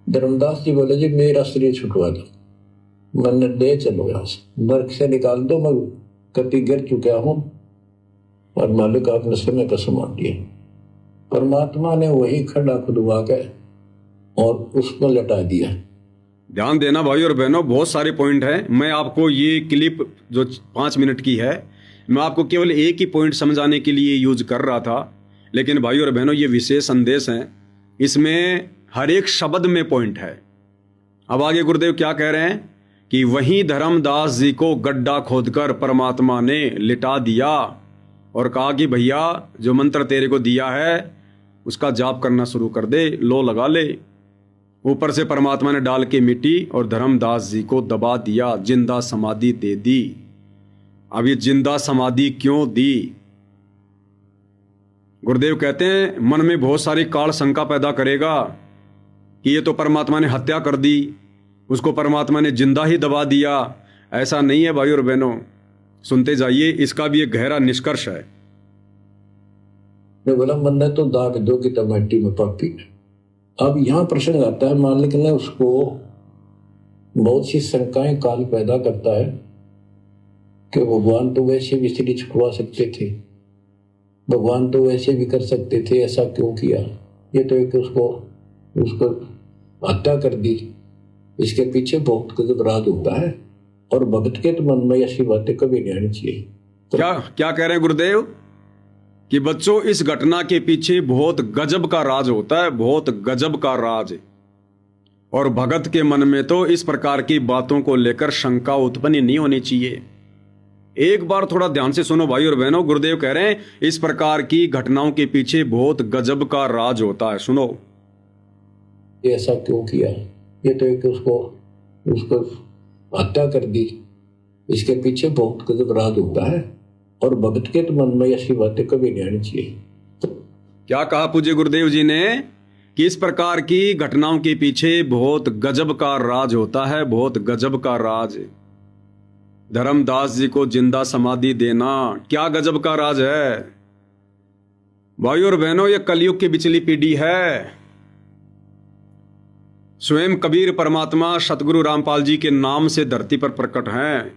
धर्मदास जी बोले जी मेरा शरीर छुटवा दो, मैंने दे चलो यहाँ से, नरक से निकाल दो, मैं कति गिर चुका हूं और मालिक आपने समय पर संभाल दिया। परमात्मा ने वही खड़ा खुदवा के और उसको लटा दिया। ध्यान देना भाई और बहनों, बहुत सारे पॉइंट हैं। मैं आपको ये क्लिप जो 5 मिनट की है, मैं आपको केवल एक ही पॉइंट समझाने के लिए यूज कर रहा था, लेकिन भाई और बहनों ये विशेष संदेश है, इसमें हर एक शब्द में पॉइंट है। अब आगे गुरुदेव क्या कह रहे हैं कि वहीं धर्मदास जी को गड्ढा खोदकर परमात्मा ने लिटा दिया और कहा कि भैया जो मंत्र तेरे को दिया है उसका जाप करना शुरू कर दे, लो लगा ले। ऊपर से परमात्मा ने डाल के मिट्टी और धर्मदास जी को दबा दिया, जिंदा समाधि दे दी। अब ये जिंदा समाधि क्यों दी? गुरुदेव कहते हैं मन में बहुत सारी काल शंका पैदा करेगा कि ये तो परमात्मा ने हत्या कर दी, उसको परमात्मा ने जिंदा ही दबा दिया। ऐसा नहीं है भाई और बहनों, सुनते जाइए, इसका भी एक गहरा निष्कर्ष है। बोला बंदा तो दाग दो कि टमाटी में पापी। अब यहाँ प्रश्न आता है, मालिक ने उसको बहुत सी शंकाएं काल पैदा करता है कि भगवान तो वैसे भी शरीर छुड़वा सकते थे, भगवान तो वैसे भी कर सकते थे, ऐसा क्यों किया? ये तो एक उसको हत्या कर दी, इसके पीछे बहुत गजब राज होता है और भक्त के तो मन में ऐसी बातें कभी नहीं आनी चाहिए। तो क्या कह रहे हैं गुरुदेव कि बच्चों इस घटना के पीछे बहुत गजब का राज होता है, बहुत गजब का राज। और भगत के मन में तो इस प्रकार की बातों को लेकर शंका उत्पन्न नहीं होनी चाहिए। एक बार थोड़ा ध्यान से सुनो भाई और बहनों, गुरुदेव कह रहे हैं इस प्रकार की घटनाओं के पीछे बहुत गजब का राज होता है। सुनो, ऐसा क्यों किया? ये तो एक उसको हत्या कर दी, इसके पीछे बहुत गजब राज होता है और भगत के तो मन में ऐसी बातें कभी नहीं आनी चाहिए। क्या कहा पूज्य गुरुदेव जी ने कि इस प्रकार की घटनाओं के पीछे बहुत गजब का राज होता है, बहुत गजब का राज। धर्मदास जी को जिंदा समाधि देना क्या गजब का राज है। भाई और बहनों, ये कलयुग की बिचली पीढ़ी है। स्वयं कबीर परमात्मा सतगुरु रामपाल जी के नाम से धरती पर प्रकट हैं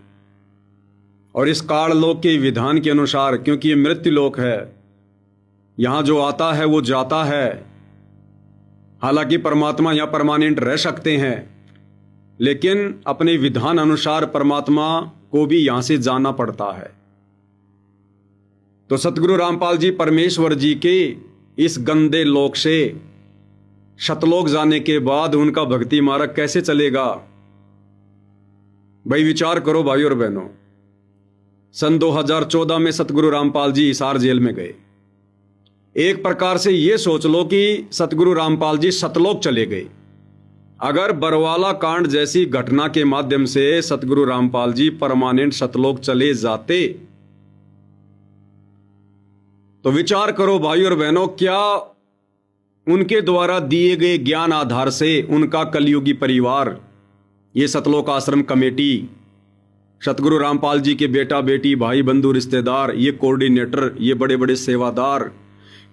और इस काल लोक के विधान के अनुसार, क्योंकि ये मृत्यु लोक है, यहां जो आता है वो जाता है। हालांकि परमात्मा यहां परमानेंट रह सकते हैं, लेकिन अपने विधान अनुसार परमात्मा को भी यहां से जाना पड़ता है। तो सतगुरु रामपाल जी परमेश्वर जी के इस गंदे लोक से शतलोक जाने के बाद उनका भक्ति मार्ग कैसे चलेगा? भाई विचार करो भाई और बहनों। सन 2014 में सतगुरु रामपाल जी हिसार जेल में गए। एक प्रकार से यह सोच लो कि सतगुरु रामपाल जी सतलोक चले गए। अगर बरवाला कांड जैसी घटना के माध्यम से सतगुरु रामपाल जी परमानेंट सतलोक चले जाते तो विचार करो भाई और बहनों, क्या उनके द्वारा दिए गए ज्ञान आधार से उनका कलयुगी परिवार, ये सतलोक आश्रम कमेटी, सतगुरु रामपाल जी के बेटा बेटी, भाई बंधु रिश्तेदार, ये कोऑर्डिनेटर, ये बड़े बड़े सेवादार,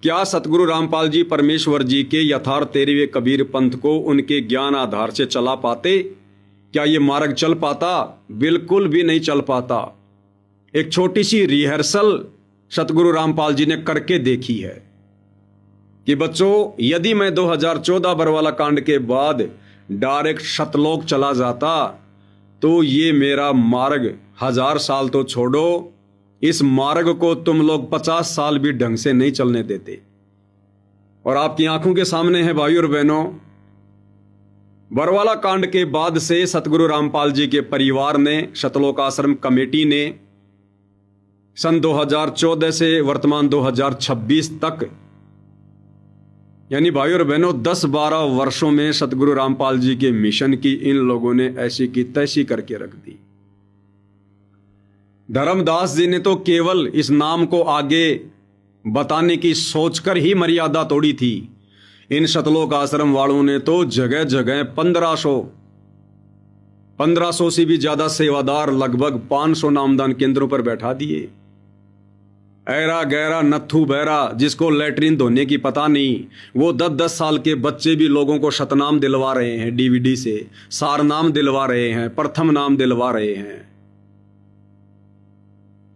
क्या सतगुरु रामपाल जी परमेश्वर जी के यथार्थ 13वें कबीर पंथ को उनके ज्ञान आधार से चला पाते? क्या ये मार्ग चल पाता? बिल्कुल भी नहीं चल पाता। एक छोटी सी रिहर्सल सतगुरु रामपाल जी ने करके देखी है कि बच्चों, यदि मैं 2014 बरवाला कांड के बाद डायरेक्ट सतलोक चला जाता तो ये मेरा मार्ग 1000 साल तो छोड़ो, इस मार्ग को तुम लोग 50 साल भी ढंग से नहीं चलने देते। और आपकी आंखों के सामने है भाई और बहनों, बरवाला कांड के बाद से सतगुरु रामपाल जी के परिवार ने, सतलोक आश्रम कमेटी ने सन 2014 से वर्तमान 2026 तक, यानी भाई और बहनों 10-12 वर्षों में सतगुरु रामपाल जी के मिशन की इन लोगों ने ऐसी की तैसी करके रख दी। धर्मदास जी ने तो केवल इस नाम को आगे बताने की सोचकर ही मर्यादा तोड़ी थी। इन सतलोक आश्रम वालों ने तो जगह जगह 1500 से भी ज्यादा सेवादार लगभग 500 नामदान केंद्रों पर बैठा दिए। ऐरा गैरा नत्थू बहरा जिसको लैट्रिन धोने की पता नहीं, वो 10-10 साल के बच्चे भी लोगों को शतनाम दिलवा रहे हैं, डीवीडी से सारनाम दिलवा रहे हैं, प्रथम नाम दिलवा रहे हैं।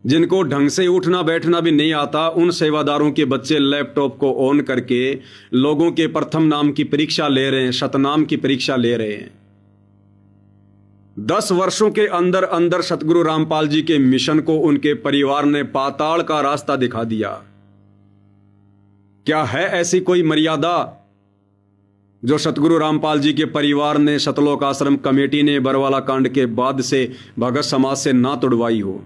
जिनको ढंग से उठना बैठना भी नहीं आता, उन सेवादारों के बच्चे लैपटॉप को ऑन करके लोगों के प्रथम नाम की परीक्षा ले रहे हैं, शतनाम की परीक्षा ले रहे हैं। 10 वर्षों के अंदर अंदर सतगुरु रामपाल जी के मिशन को उनके परिवार ने पाताल का रास्ता दिखा दिया। क्या है ऐसी कोई मर्यादा जो सतगुरु रामपाल जी के परिवार ने, सतलोक आश्रम कमेटी ने बरवाला कांड के बाद से भगत समाज से ना तोड़वाई हो?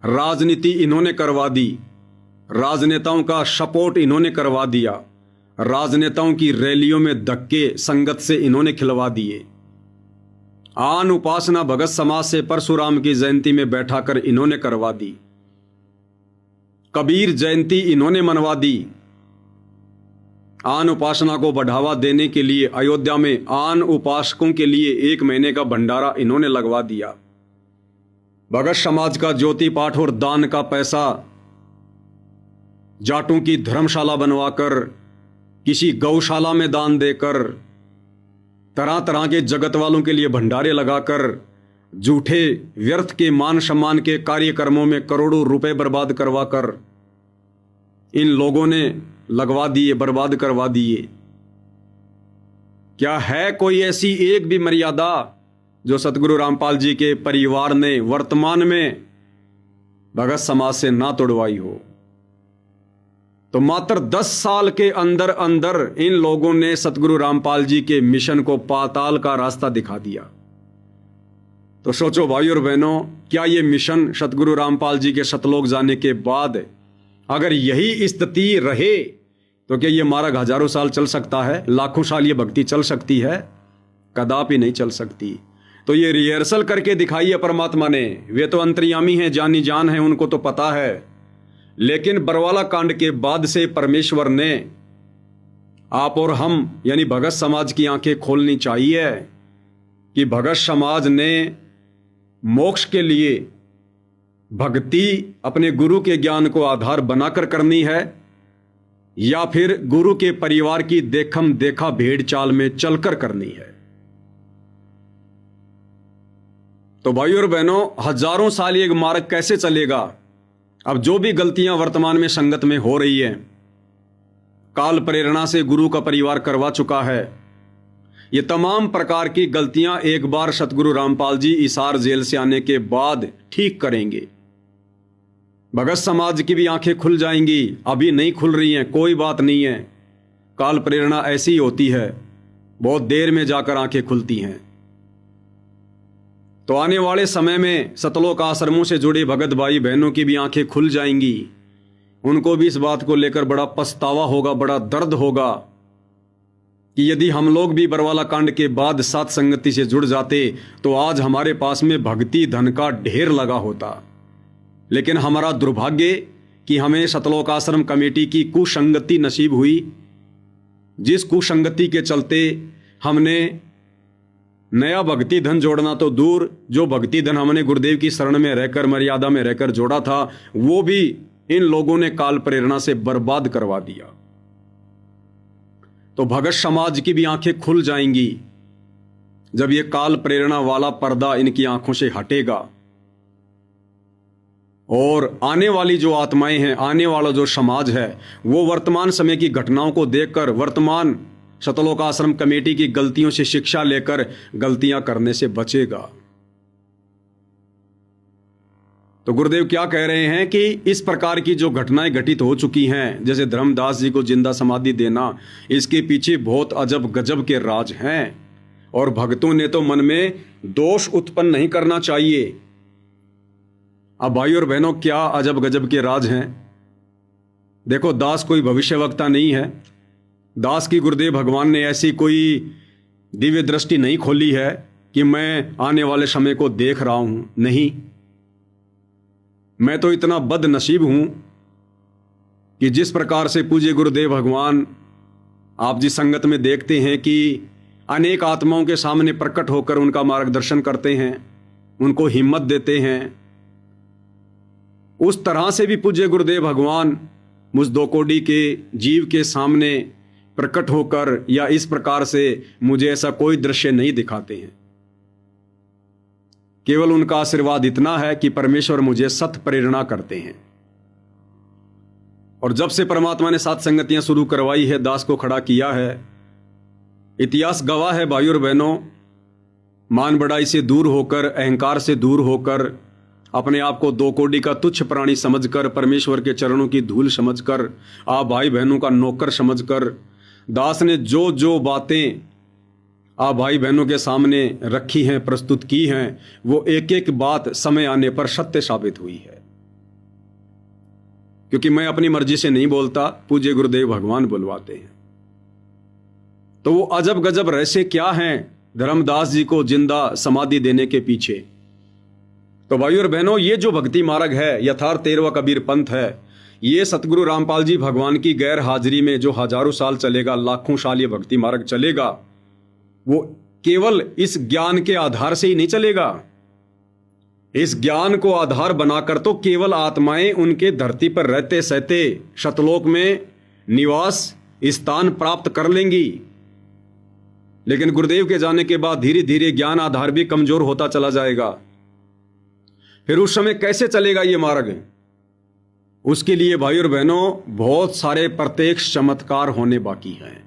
राजनीति इन्होंने करवा दी, राजनेताओं का सपोर्ट इन्होंने करवा दिया, राजनेताओं की रैलियों में धक्के संगत से इन्होंने खिलवा दिए। आन उपासना भगत समाज से परशुराम की जयंती में बैठाकर इन्होंने करवा दी, कबीर जयंती इन्होंने मनवा दी। आन उपासना को बढ़ावा देने के लिए अयोध्या में आन उपासकों के लिए 1 महीने का भंडारा इन्होंने लगवा दिया। भगत समाज का ज्योति पाठ और दान का पैसा जाटों की धर्मशाला बनवाकर, किसी गौशाला में दान देकर, तरह तरह के जगत वालों के लिए भंडारे लगाकर, झूठे व्यर्थ के मान सम्मान के कार्यक्रमों में करोड़ों रुपए बर्बाद करवाकर इन लोगों ने लगवा दिए, बर्बाद करवा दिए। क्या है कोई ऐसी एक भी मर्यादा जो सतगुरु रामपाल जी के परिवार ने वर्तमान में भगत समाज से ना तोड़वाई हो? तो मात्र 10 साल के अंदर अंदर इन लोगों ने सतगुरु रामपाल जी के मिशन को पाताल का रास्ता दिखा दिया। तो सोचो भाई और बहनों, क्या ये मिशन सतगुरु रामपाल जी के सतलोक जाने के बाद अगर यही स्थिति रहे तो क्या ये मार्ग हजारों साल चल सकता है? लाखों साल ये भक्ति चल सकती है? कदापि नहीं चल सकती। तो ये रिहर्सल करके दिखाई है परमात्मा ने। वे तो अंतर्यामी हैं, जानी जान है, उनको तो पता है। लेकिन बरवाला कांड के बाद से परमेश्वर ने आप और हम यानी भगत समाज की आंखें खोलनी चाहिए कि भगत समाज ने मोक्ष के लिए भक्ति अपने गुरु के ज्ञान को आधार बनाकर करनी है या फिर गुरु के परिवार की देखम देखा भेड़ चाल में चलकर करनी है। तो भाई और बहनों, हजारों साल ये मार्ग कैसे चलेगा? अब जो भी गलतियां वर्तमान में संगत में हो रही हैं, काल प्रेरणा से गुरु का परिवार करवा चुका है। ये तमाम प्रकार की गलतियां एक बार सतगुरु रामपाल जी इसार जेल से आने के बाद ठीक करेंगे। भगत समाज की भी आंखें खुल जाएंगी। अभी नहीं खुल रही हैं, कोई बात नहीं है। काल प्रेरणा ऐसी ही होती है, बहुत देर में जाकर आंखें खुलती हैं। तो आने वाले समय में सतलोक आश्रमों से जुड़े भगत भाई बहनों की भी आंखें खुल जाएंगी। उनको भी इस बात को लेकर बड़ा पछतावा होगा, बड़ा दर्द होगा कि यदि हम लोग भी बरवाला कांड के बाद सात संगति से जुड़ जाते तो आज हमारे पास में भक्ति धन का ढेर लगा होता। लेकिन हमारा दुर्भाग्य कि हमें सतलोक आश्रम कमेटी की कुसंगति नसीब हुई, जिस कुसंगति के चलते हमने नया भक्ति धन जोड़ना तो दूर, जो भक्ति धन हमने गुरुदेव की शरण में रहकर, मर्यादा में रहकर जोड़ा था, वो भी इन लोगों ने काल प्रेरणा से बर्बाद करवा दिया। तो भगत समाज की भी आंखें खुल जाएंगी जब ये काल प्रेरणा वाला पर्दा इनकी आंखों से हटेगा और आने वाली जो आत्माएं हैं, आने वाला जो समाज है, वो वर्तमान समय की घटनाओं को देखकर वर्तमान सतलोक आश्रम कमेटी की गलतियों से शिक्षा लेकर गलतियां करने से बचेगा। तो गुरुदेव क्या कह रहे हैं कि इस प्रकार की जो घटनाएं घटित हो चुकी हैं, जैसे धर्मदास जी को जिंदा समाधि देना, इसके पीछे बहुत अजब गजब के राज हैं और भक्तों ने तो मन में दोष उत्पन्न नहीं करना चाहिए। अब भाई और बहनों, क्या अजब गजब के राज हैं? देखो, दास कोई भविष्यवक्ता नहीं है। दास की गुरुदेव भगवान ने ऐसी कोई दिव्य दृष्टि नहीं खोली है कि मैं आने वाले समय को देख रहा हूं। नहीं, मैं तो इतना बदनसीब हूं कि जिस प्रकार से पूज्य गुरुदेव भगवान आप जिस संगत में देखते हैं कि अनेक आत्माओं के सामने प्रकट होकर उनका मार्गदर्शन करते हैं, उनको हिम्मत देते हैं, उस तरह से भी पूज्य गुरुदेव भगवान मुझ दो कोड़ी के जीव के सामने प्रकट होकर या इस प्रकार से मुझे ऐसा कोई दृश्य नहीं दिखाते हैं। केवल उनका आशीर्वाद इतना है कि परमेश्वर मुझे सत प्रेरणा करते हैं। और जब से परमात्मा ने सात संगतियां शुरू करवाई है, दास को खड़ा किया है, इतिहास गवाह है भाइयों और बहनों, मान बढ़ाई से दूर होकर, अहंकार से दूर होकर, अपने आप को दो कोड़ी का तुच्छ प्राणी समझकर, परमेश्वर के चरणों की धूल समझकर, आप भाई बहनों का नौकर समझकर, दास ने जो जो बातें आप भाई बहनों के सामने रखी हैं, प्रस्तुत की हैं, वो एक एक बात समय आने पर सत्य साबित हुई है। क्योंकि मैं अपनी मर्जी से नहीं बोलता, पूज्य गुरुदेव भगवान बुलवाते हैं। तो वो अजब गजब रहस्य क्या हैं धर्मदास जी को जिंदा समाधि देने के पीछे? तो भाइयों और बहनों, ये जो भक्ति मार्ग है, यथार्थ 13वां कबीर पंथ है, ये सतगुरु रामपाल जी भगवान की गैर हाजिरी में जो हजारों साल चलेगा, लाखों साल ये भक्ति मार्ग चलेगा, वो केवल इस ज्ञान के आधार से ही नहीं चलेगा। इस ज्ञान को आधार बनाकर तो केवल आत्माएं उनके धरती पर रहते सहते शतलोक में निवास स्थान प्राप्त कर लेंगी। लेकिन गुरुदेव के जाने के बाद धीरे धीरे ज्ञान आधार भी कमजोर होता चला जाएगा। फिर उस समय कैसे चलेगा ये मार्ग? उसके लिए भाई और बहनों बहुत सारे प्रत्यक्ष चमत्कार होने बाकी हैं।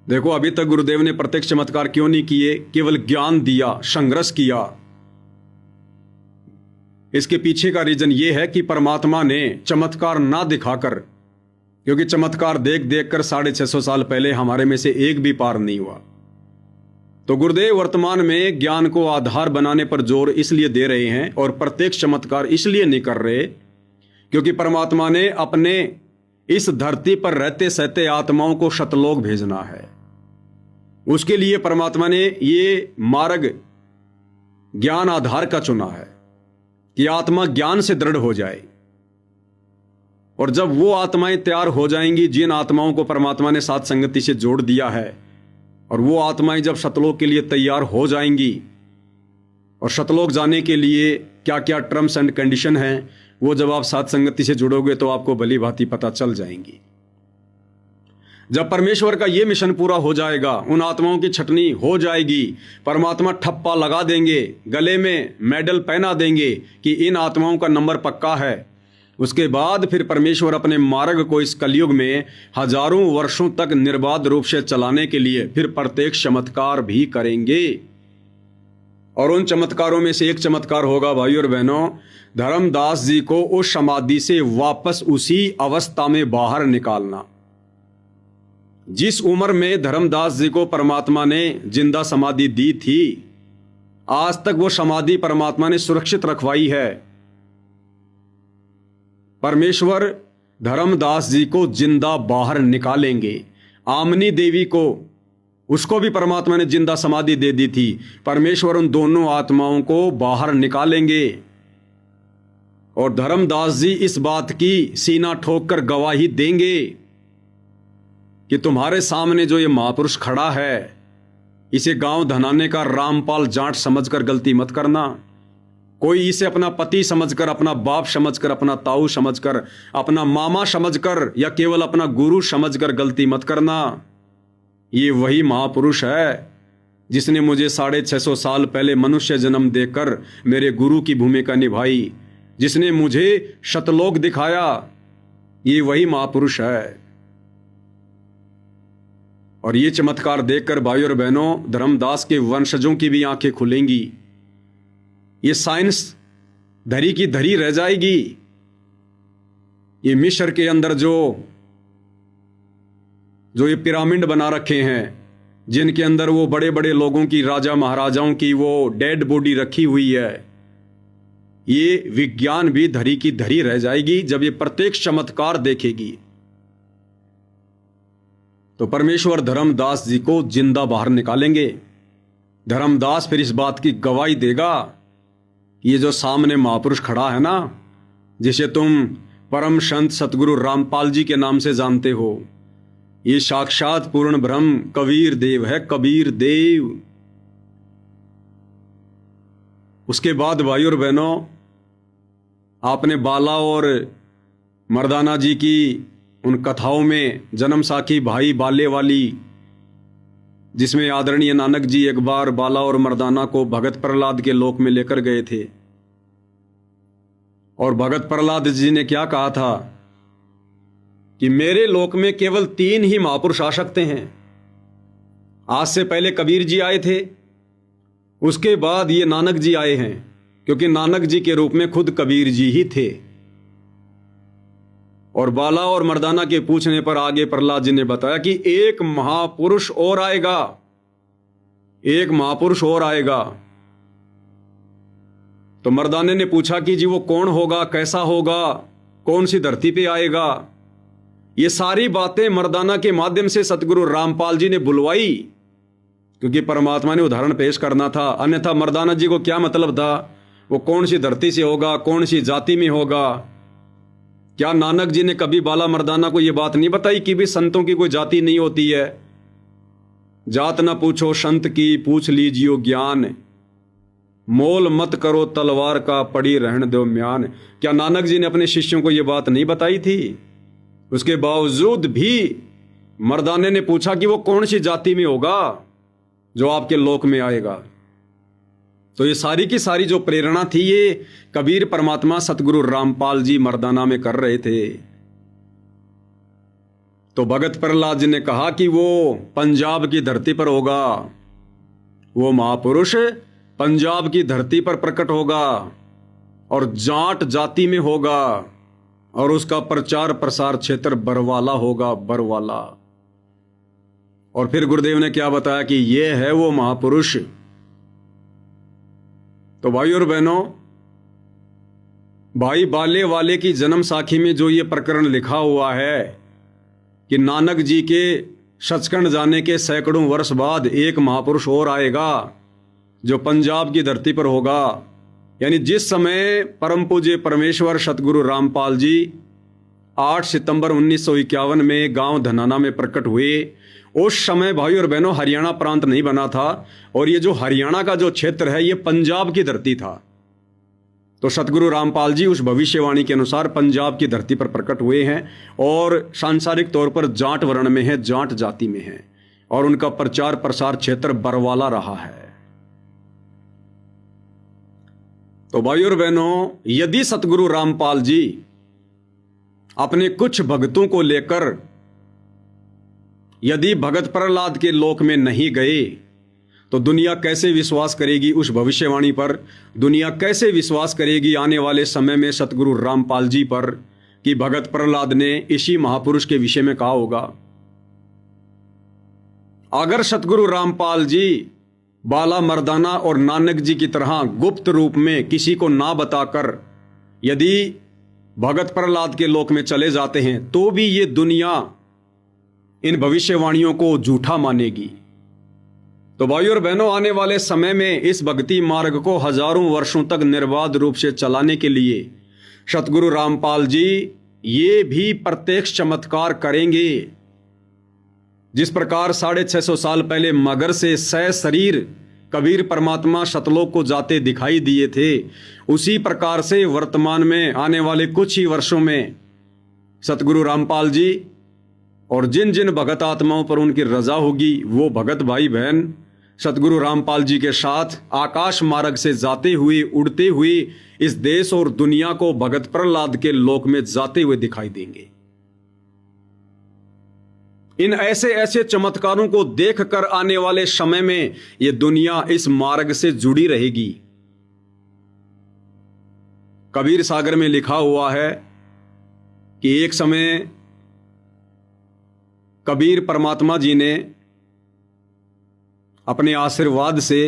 देखो, अभी तक गुरुदेव ने प्रत्यक्ष चमत्कार क्यों नहीं किए? केवल ज्ञान दिया, संघर्ष किया। इसके पीछे का रीजन ये है कि परमात्मा ने चमत्कार ना दिखाकर, क्योंकि चमत्कार देख देख कर 650 साल पहले हमारे में से एक भी पार नहीं हुआ। तो गुरुदेव वर्तमान में ज्ञान को आधार बनाने पर जोर इसलिए दे रहे हैं और प्रत्येक चमत्कार इसलिए नहीं कर रहे क्योंकि परमात्मा ने अपने इस धरती पर रहते सहते आत्माओं को शतलोक भेजना है। उसके लिए परमात्मा ने ये मार्ग ज्ञान आधार का चुना है कि आत्मा ज्ञान से दृढ़ हो जाए। और जब वो आत्माएं तैयार हो जाएंगी, जिन आत्माओं को परमात्मा ने साथ संगति से जोड़ दिया है, और वो आत्माएं जब शतलोक के लिए तैयार हो जाएंगी, और शतलोक जाने के लिए क्या क्या टर्म्स एंड कंडीशन हैं, वो जब आप साथ संगति से जुड़ोगे तो आपको भली भांति पता चल जाएंगी। जब परमेश्वर का ये मिशन पूरा हो जाएगा, उन आत्माओं की छटनी हो जाएगी, परमात्मा ठप्पा लगा देंगे, गले में मेडल पहना देंगे कि इन आत्माओं का नंबर पक्का है। उसके बाद फिर परमेश्वर अपने मार्ग को इस कलयुग में हजारों वर्षों तक निर्बाध रूप से चलाने के लिए फिर प्रत्येक चमत्कार भी करेंगे। और उन चमत्कारों में से एक चमत्कार होगा भाइयों और बहनों, धर्मदास जी को उस समाधि से वापस उसी अवस्था में बाहर निकालना। जिस उम्र में धर्मदास जी को परमात्मा ने जिंदा समाधि दी थी, आज तक वो समाधि परमात्मा ने सुरक्षित रखवाई है। परमेश्वर धर्मदास जी को जिंदा बाहर निकालेंगे। आमनी देवी को, उसको भी परमात्मा ने जिंदा समाधि दे दी थी। परमेश्वर उन दोनों आत्माओं को बाहर निकालेंगे और धर्मदास जी इस बात की सीना ठोक कर गवाही देंगे कि तुम्हारे सामने जो ये महापुरुष खड़ा है, इसे गांव धनाने का रामपाल जाट समझकर गलती मत करना। कोई इसे अपना पति समझकर, अपना बाप समझकर, अपना ताऊ समझकर, अपना मामा समझकर या केवल अपना गुरु समझकर गलती मत करना। ये वही महापुरुष है जिसने मुझे 650 साल पहले मनुष्य जन्म देकर मेरे गुरु की भूमिका निभाई, जिसने मुझे शतलोक दिखाया। ये वही महापुरुष है। और ये चमत्कार देखकर भाइयों और बहनों, धर्मदास के वंशजों की भी आंखें खुलेंगी। ये साइंस धरी की धरी रह जाएगी। ये मिस्र के अंदर जो ये पिरामिड बना रखे हैं, जिनके अंदर वो बड़े बड़े लोगों की, राजा महाराजाओं की वो डेड बॉडी रखी हुई है, ये विज्ञान भी धरी की धरी रह जाएगी जब ये प्रत्येक चमत्कार देखेगी। तो परमेश्वर धर्मदास जी को जिंदा बाहर निकालेंगे। धर्मदास फिर इस बात की गवाही देगा, ये जो सामने महापुरुष खड़ा है ना, जिसे तुम परम संत सतगुरु रामपाल जी के नाम से जानते हो, ये साक्षात पूर्ण ब्रह्म कबीर देव है, कबीर देव। उसके बाद भाइयों और बहनों, आपने बाला और मर्दाना जी की उन कथाओं में जन्म साखी भाई बाले वाली, जिसमें आदरणीय नानक जी एक बार बाला और मर्दाना को भगत प्रहलाद के लोक में लेकर गए थे, और भगत प्रहलाद जी ने क्या कहा था कि मेरे लोक में केवल 3 ही महापुरुष आ सकते हैं। आज से पहले कबीर जी आए थे, उसके बाद ये नानक जी आए हैं, क्योंकि नानक जी के रूप में खुद कबीर जी ही थे। और बाला और मर्दाना के पूछने पर आगे प्रहलाद जी ने बताया कि एक महापुरुष और आएगा, एक महापुरुष और आएगा। तो मर्दाने ने पूछा कि जी वो कौन होगा, कैसा होगा, कौन सी धरती पे आएगा। ये सारी बातें मर्दाना के माध्यम से सतगुरु रामपाल जी ने बुलवाई, क्योंकि परमात्मा ने उदाहरण पेश करना था। अन्यथा मर्दाना जी को क्या मतलब था, वो कौन सी धरती से होगा, कौन सी जाति में होगा। क्या नानक जी ने कभी बाला मर्दाना को यह बात नहीं बताई कि भी संतों की कोई जाति नहीं होती है? जात ना पूछो संत की, पूछ लीजियो ज्ञान, मोल मत करो तलवार का, पड़ी रहने दो म्यान। क्या नानक जी ने अपने शिष्यों को यह बात नहीं बताई थी? उसके बावजूद भी मर्दाने ने पूछा कि वो कौन सी जाति में होगा जो आपके लोक में आएगा। तो ये सारी की सारी जो प्रेरणा थी, ये कबीर परमात्मा सतगुरु रामपाल जी मर्दाना में कर रहे थे। तो भगत प्रहलाद जी ने कहा कि वो पंजाब की धरती पर होगा, वो महापुरुष पंजाब की धरती पर प्रकट होगा और जाट जाति में होगा, और उसका प्रचार प्रसार क्षेत्र बरवाला होगा, बरवाला। और फिर गुरुदेव ने क्या बताया कि ये है वो महापुरुष। तो भाई और बहनों, भाई बाले वाले की जन्म साखी में जो ये प्रकरण लिखा हुआ है कि नानक जी के सचखंड जाने के सैकड़ों वर्ष बाद एक महापुरुष और आएगा जो पंजाब की धरती पर होगा, यानी जिस समय परम पूज्य परमेश्वर सतगुरु रामपाल जी 8 सितंबर 1951 में गांव धनाना में प्रकट हुए, उस समय भाई और बहनों हरियाणा प्रांत नहीं बना था, और ये जो हरियाणा का जो क्षेत्र है ये पंजाब की धरती था। तो सतगुरु रामपाल जी उस भविष्यवाणी के अनुसार पंजाब की धरती पर प्रकट हुए हैं, और सांसारिक तौर पर जाट वर्ण में है, जाट जाति में है, और उनका प्रचार प्रसार क्षेत्र बरवाला रहा है। तो भाई और बहनों, यदि सतगुरु रामपाल जी अपने कुछ भक्तों को लेकर यदि भगत प्रहलाद के लोक में नहीं गए, तो दुनिया कैसे विश्वास करेगी उस भविष्यवाणी पर? दुनिया कैसे विश्वास करेगी आने वाले समय में सतगुरु रामपाल जी पर कि भगत प्रहलाद ने इसी महापुरुष के विषय में कहा होगा? अगर सतगुरु रामपाल जी बाला मर्दाना और नानक जी की तरह गुप्त रूप में किसी को ना बताकर यदि भगत प्रहलाद के लोक में चले जाते हैं, तो भी ये दुनिया इन भविष्यवाणियों को झूठा मानेगी। तो भाइयों और बहनों, आने वाले समय में इस भक्ति मार्ग को हजारों वर्षों तक निर्बाध रूप से चलाने के लिए सतगुरु रामपाल जी ये भी प्रत्यक्ष चमत्कार करेंगे। जिस प्रकार 650 साल पहले मगर से सशरीर कबीर परमात्मा सतलोक को जाते दिखाई दिए थे, उसी प्रकार से वर्तमान में आने वाले कुछ ही वर्षों में सतगुरु रामपाल जी और जिन जिन भगत आत्माओं पर उनकी रजा होगी, वो भगत भाई बहन सतगुरु रामपाल जी के साथ आकाश मार्ग से जाते हुए, उड़ते हुए इस देश और दुनिया को भगत प्रहलाद के लोक में जाते हुए दिखाई देंगे। इन ऐसे ऐसे चमत्कारों को देखकर आने वाले समय में यह दुनिया इस मार्ग से जुड़ी रहेगी। कबीर सागर में लिखा हुआ है कि एक समय कबीर परमात्मा जी ने अपने आशीर्वाद से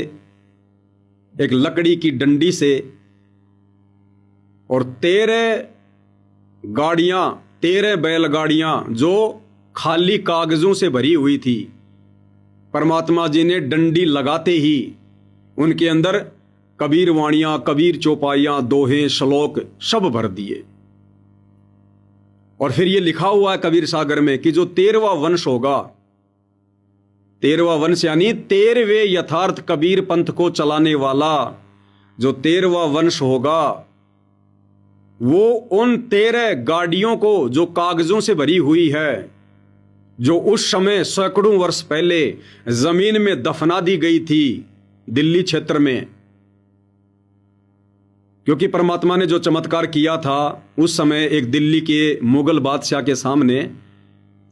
एक लकड़ी की डंडी से और 13 बैलगाड़ियां जो खाली कागजों से भरी हुई थी, परमात्मा जी ने डंडी लगाते ही उनके अंदर कबीर वाणियां, कबीर चौपाइयां, दोहे, श्लोक सब भर दिए। और फिर ये लिखा हुआ है कबीर सागर में कि जो 13वां वंश होगा, 13वां वंश यानी 13वें यथार्थ कबीर पंथ को चलाने वाला जो 13वां वंश होगा, वो उन 13 गाड़ियों को जो कागजों से भरी हुई है, जो उस समय सैकड़ों वर्ष पहले जमीन में दफना दी गई थी दिल्ली क्षेत्र में, क्योंकि परमात्मा ने जो चमत्कार किया था उस समय एक दिल्ली के मुगल बादशाह के सामने,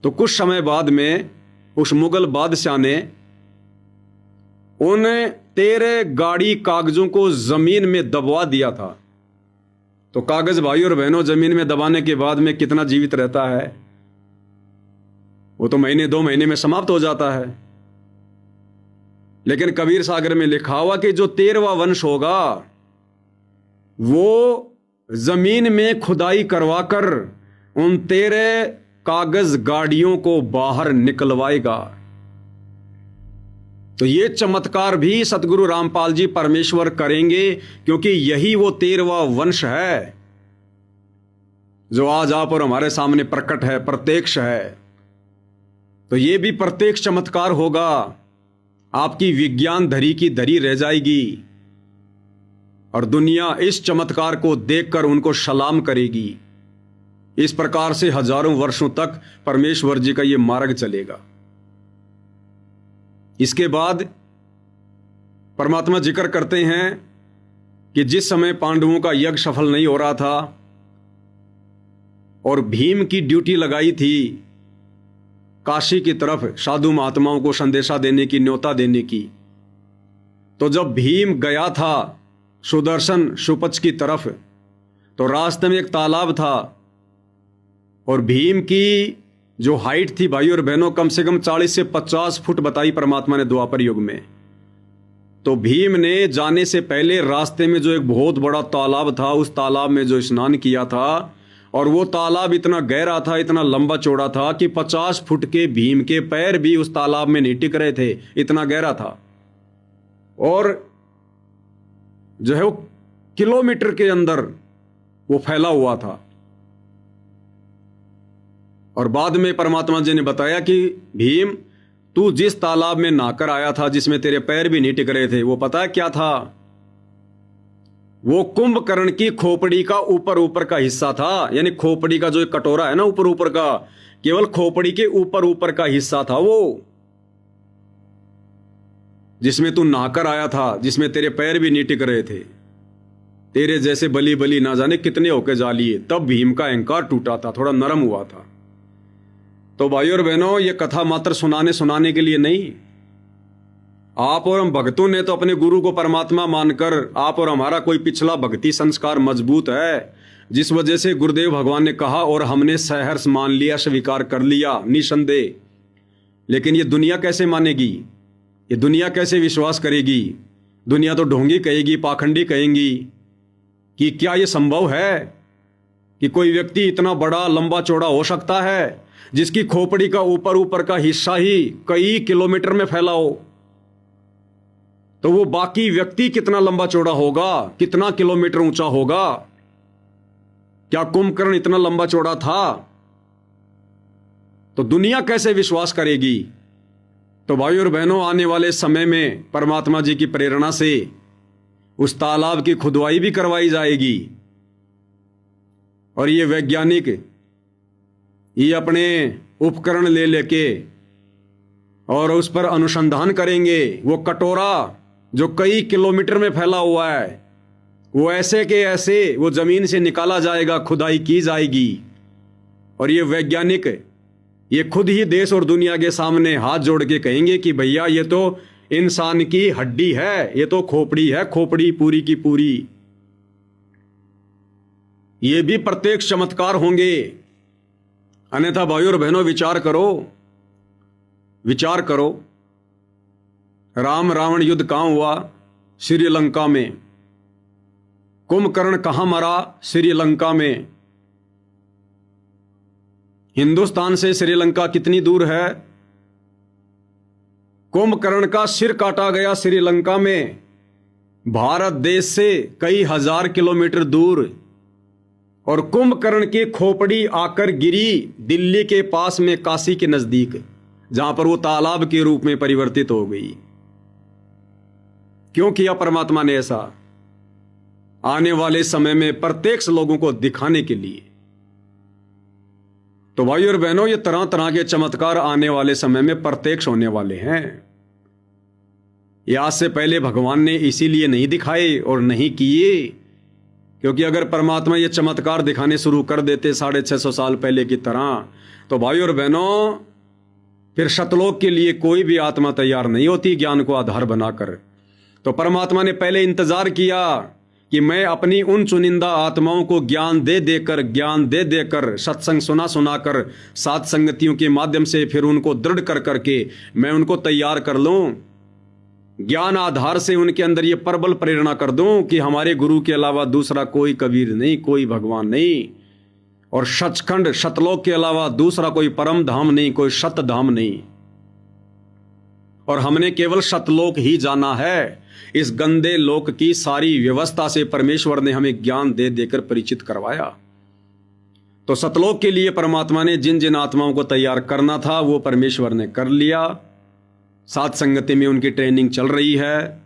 तो कुछ समय बाद में उस मुगल बादशाह ने उन 13 गाड़ी कागजों को जमीन में दबवा दिया था। तो कागज भाई और बहनों जमीन में दबाने के बाद में कितना जीवित रहता है? वो तो महीने 2 महीने में समाप्त हो जाता है। लेकिन कबीर सागर में लिखा हुआ कि जो 13वां वंश होगा वो जमीन में खुदाई करवाकर उन 13 कागज गाड़ियों को बाहर निकलवाएगा। तो ये चमत्कार भी सतगुरु रामपाल जी परमेश्वर करेंगे, क्योंकि यही वो 13वां वंश है जो आज आप और हमारे सामने प्रकट है, प्रत्यक्ष है। तो ये भी प्रत्यक्ष चमत्कार होगा। आपकी विज्ञान धरी की धरी रह जाएगी और दुनिया इस चमत्कार को देखकर उनको सलाम करेगी। इस प्रकार से हजारों वर्षों तक परमेश्वर जी का ये मार्ग चलेगा। इसके बाद परमात्मा जिक्र करते हैं कि जिस समय पांडवों का यज्ञ सफल नहीं हो रहा था और भीम की ड्यूटी लगाई थी काशी की तरफ साधु महात्माओं को संदेशा देने की, न्योता देने की, तो जब भीम गया था सुदर्शन सुपच की तरफ, तो रास्ते में एक तालाब था और भीम की जो हाइट थी भाई और बहनों कम से कम 40 से 50 फुट बताई परमात्मा ने द्वापर युग में। तो भीम ने जाने से पहले रास्ते में जो एक बहुत बड़ा तालाब था, उस तालाब में जो स्नान किया था, और वो तालाब इतना गहरा था, इतना लंबा चौड़ा था कि 50 फुट के भीम के पैर भी उस तालाब में नहीं टिक रहे थे, इतना गहरा था। और जो है वो किलोमीटर के अंदर वो फैला हुआ था। और बाद में परमात्मा जी ने बताया कि भीम, तू जिस तालाब में नहाकर आया था जिसमें तेरे पैर भी नहीं टिक रहे थे, वो पता है क्या था? वो कुंभकर्ण की खोपड़ी का ऊपर ऊपर का हिस्सा था। यानी खोपड़ी का जो एक कटोरा है ना ऊपर ऊपर का, केवल खोपड़ी के ऊपर ऊपर का हिस्सा था वो, जिसमें तू नहाकर आया था, जिसमें तेरे पैर भी नहीं टिक रहे थे। तेरे जैसे बली बली ना जाने कितने होके जा लिए। तब भीम का अहंकार टूटा था, थोड़ा नरम हुआ था। तो भाई और बहनों, ये कथा मात्र सुनाने के लिए नहीं। आप और हम भक्तों ने तो अपने गुरु को परमात्मा मानकर, आप और हमारा कोई पिछला भक्ति संस्कार मजबूत है, जिस वजह से गुरुदेव भगवान ने कहा और हमने सहर्ष मान लिया, स्वीकार कर लिया निसंदेह। लेकिन ये दुनिया कैसे मानेगी? ये दुनिया कैसे विश्वास करेगी? दुनिया तो ढोंगी कहेगी, पाखंडी कहेंगी कि क्या ये संभव है कि कोई व्यक्ति इतना बड़ा लंबा चौड़ा हो सकता है जिसकी खोपड़ी का ऊपर ऊपर का हिस्सा ही कई किलोमीटर में फैला हो? तो वो बाकी व्यक्ति कितना लंबा चौड़ा होगा, कितना किलोमीटर ऊंचा होगा? क्या कुंभकर्ण इतना लंबा चौड़ा था? तो दुनिया कैसे विश्वास करेगी? तो भाई और बहनों, आने वाले समय में परमात्मा जी की प्रेरणा से उस तालाब की खुदवाई भी करवाई जाएगी और ये वैज्ञानिक ये अपने उपकरण ले लेके और उस पर अनुसंधान करेंगे। वो कटोरा जो कई किलोमीटर में फैला हुआ है, वो ऐसे के ऐसे वो जमीन से निकाला जाएगा, खुदाई की जाएगी। और ये वैज्ञानिक ये खुद ही देश और दुनिया के सामने हाथ जोड़ के कहेंगे कि भैया ये तो इंसान की हड्डी है, ये तो खोपड़ी है, खोपड़ी पूरी की पूरी। ये भी प्रत्येक चमत्कार होंगे। अन्यथा भाइयों और बहनों, विचार करो, विचार करो। राम रावण युद्ध कहां हुआ? श्रीलंका में। कुंभकर्ण कहां मरा? श्रीलंका में। हिंदुस्तान से श्रीलंका कितनी दूर है? कुंभकर्ण का सिर काटा गया श्रीलंका में, भारत देश से कई हजार किलोमीटर दूर। और कुंभकर्ण की खोपड़ी आकर गिरी दिल्ली के पास में, काशी के नजदीक, जहां पर वो तालाब के रूप में परिवर्तित हो गई। क्यों किया परमात्मा ने ऐसा? आने वाले समय में प्रत्यक्ष लोगों को दिखाने के लिए। तो भाई और बहनों, ये तरह तरह के चमत्कार आने वाले समय में प्रत्यक्ष होने वाले हैं। ये आज से पहले भगवान ने इसीलिए नहीं दिखाए और नहीं किए, क्योंकि अगर परमात्मा ये चमत्कार दिखाने शुरू कर देते 650 साल पहले की तरह, तो भाई और बहनों फिर सतलोक के लिए कोई भी आत्मा तैयार नहीं होती ज्ञान को आधार बनाकर। तो परमात्मा ने पहले इंतजार किया कि मैं अपनी उन चुनिंदा आत्माओं को ज्ञान दे देकर सत्संग सुना कर सात संगतियों के माध्यम से फिर उनको दृढ़ कर करके मैं उनको तैयार कर लूं, ज्ञान आधार से उनके अंदर ये प्रबल प्रेरणा कर दूं कि हमारे गुरु के अलावा दूसरा कोई कबीर नहीं, कोई भगवान नहीं, और सचखंड सतलोक के अलावा दूसरा कोई परम धाम नहीं, कोई सत धाम नहीं, और हमने केवल सतलोक ही जाना है। इस गंदे लोक की सारी व्यवस्था से परमेश्वर ने हमें ज्ञान दे देकर परिचित करवाया। तो सतलोक के लिए परमात्मा ने जिन जिन आत्माओं को तैयार करना था वो परमेश्वर ने कर लिया। सात संगति में उनकी ट्रेनिंग चल रही है।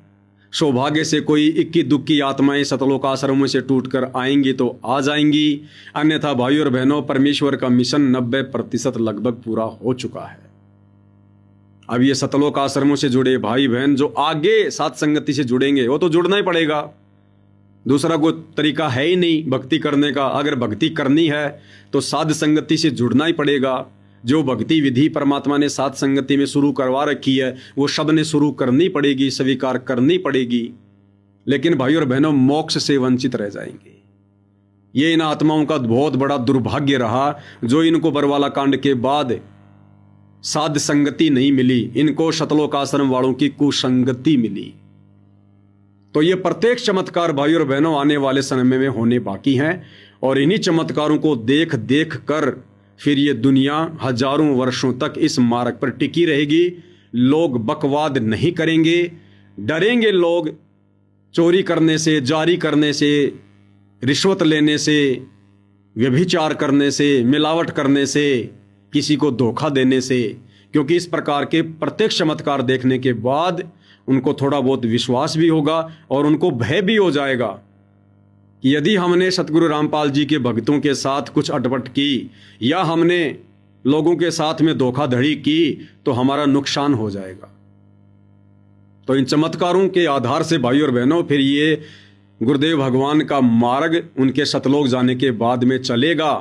सौभाग्य से कोई इक्की दुक्की आत्माएं सतलोक आश्रमों से टूटकर आएंगी तो आ जाएंगी, अन्यथा भाई और बहनों परमेश्वर का मिशन 90% लगभग पूरा हो चुका है। अब ये सतलोक आश्रमों से जुड़े भाई बहन जो आगे सात संगति से जुड़ेंगे वो तो जुड़ना ही पड़ेगा, दूसरा कोई तरीका है ही नहीं भक्ति करने का। अगर भक्ति करनी है तो साध संगति से जुड़ना ही पड़ेगा। जो भक्ति विधि परमात्मा ने सात संगति में शुरू करवा रखी है वो सब ने शुरू करनी पड़ेगी, स्वीकार करनी पड़ेगी। लेकिन भाई और बहनों मोक्ष से वंचित रह जाएंगे। ये इन आत्माओं का बहुत बड़ा दुर्भाग्य रहा जो इनको बरवाला कांड के बाद साध संगति नहीं मिली, इनको सतलोक आश्रम वालों की कुसंगति मिली। तो ये प्रत्येक चमत्कार भाई और बहनों आने वाले समय में होने बाकी हैं, और इन्हीं चमत्कारों को देख देख कर फिर ये दुनिया हजारों वर्षों तक इस मार्ग पर टिकी रहेगी। लोग बकवाद नहीं करेंगे, डरेंगे लोग चोरी करने से, जारी करने से, रिश्वत लेने से, व्यभिचार करने से, मिलावट करने से, किसी को धोखा देने से, क्योंकि इस प्रकार के प्रत्यक्ष चमत्कार देखने के बाद उनको थोड़ा बहुत विश्वास भी होगा और उनको भय भी हो जाएगा कि यदि हमने सतगुरु रामपाल जी के भक्तों के साथ कुछ अटपट की या हमने लोगों के साथ में धोखाधड़ी की तो हमारा नुकसान हो जाएगा। तो इन चमत्कारों के आधार से भाई और बहनों फिर ये गुरुदेव भगवान का मार्ग उनके सतलोक जाने के बाद में चलेगा।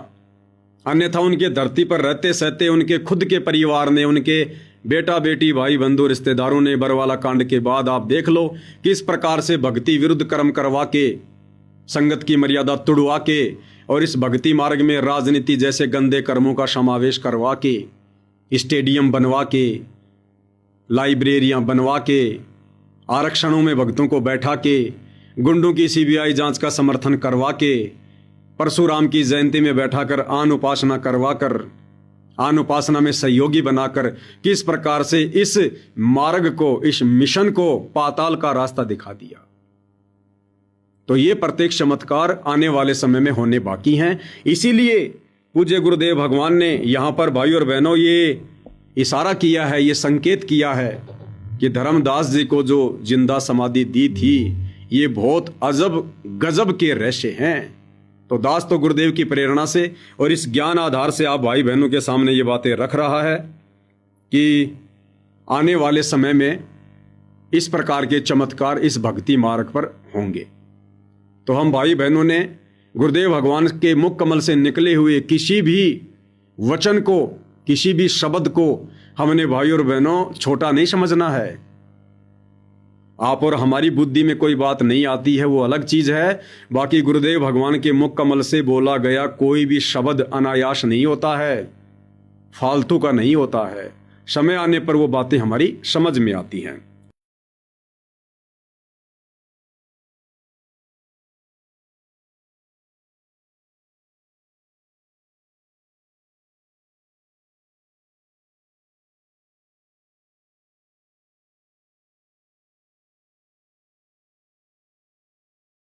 अन्यथा उनके धरती पर रहते सहते उनके खुद के परिवार ने, उनके बेटा बेटी भाई बंधु रिश्तेदारों ने बरवाला कांड के बाद आप देख लो किस प्रकार से भक्ति विरुद्ध कर्म करवा के, संगत की मर्यादा तुड़वा के और इस भक्ति मार्ग में राजनीति जैसे गंदे कर्मों का समावेश करवा के, स्टेडियम बनवा के, लाइब्रेरियां बनवा के, आरक्षणों में भक्तों को बैठा के, गुंडों की सीबीआई जांच का समर्थन करवा के, परशुराम की जयंती में बैठाकर आन उपासना करवाकर, आन उपासना में सहयोगी बनाकर किस प्रकार से इस मार्ग को, इस मिशन को पाताल का रास्ता दिखा दिया। तो ये प्रत्येक चमत्कार आने वाले समय में होने बाकी हैं। इसीलिए पूज्य गुरुदेव भगवान ने यहाँ पर भाई और बहनों ये इशारा किया है, ये संकेत किया है कि धर्मदास जी को जो जिंदा समाधि दी थी ये बहुत अजब गजब के रहस्य हैं। तो दास तो गुरुदेव की प्रेरणा से और इस ज्ञान आधार से आप भाई बहनों के सामने ये बातें रख रहा है कि आने वाले समय में इस प्रकार के चमत्कार इस भक्ति मार्ग पर होंगे। तो हम भाई बहनों ने गुरुदेव भगवान के मुख कमल से निकले हुए किसी भी वचन को, किसी भी शब्द को हमने भाई और बहनों छोटा नहीं समझना है। आप और हमारी बुद्धि में कोई बात नहीं आती है वो अलग चीज है, बाकी गुरुदेव भगवान के मुख कमल से बोला गया कोई भी शब्द अनायास नहीं होता है, फालतू का नहीं होता है। समय आने पर वो बातें हमारी समझ में आती हैं।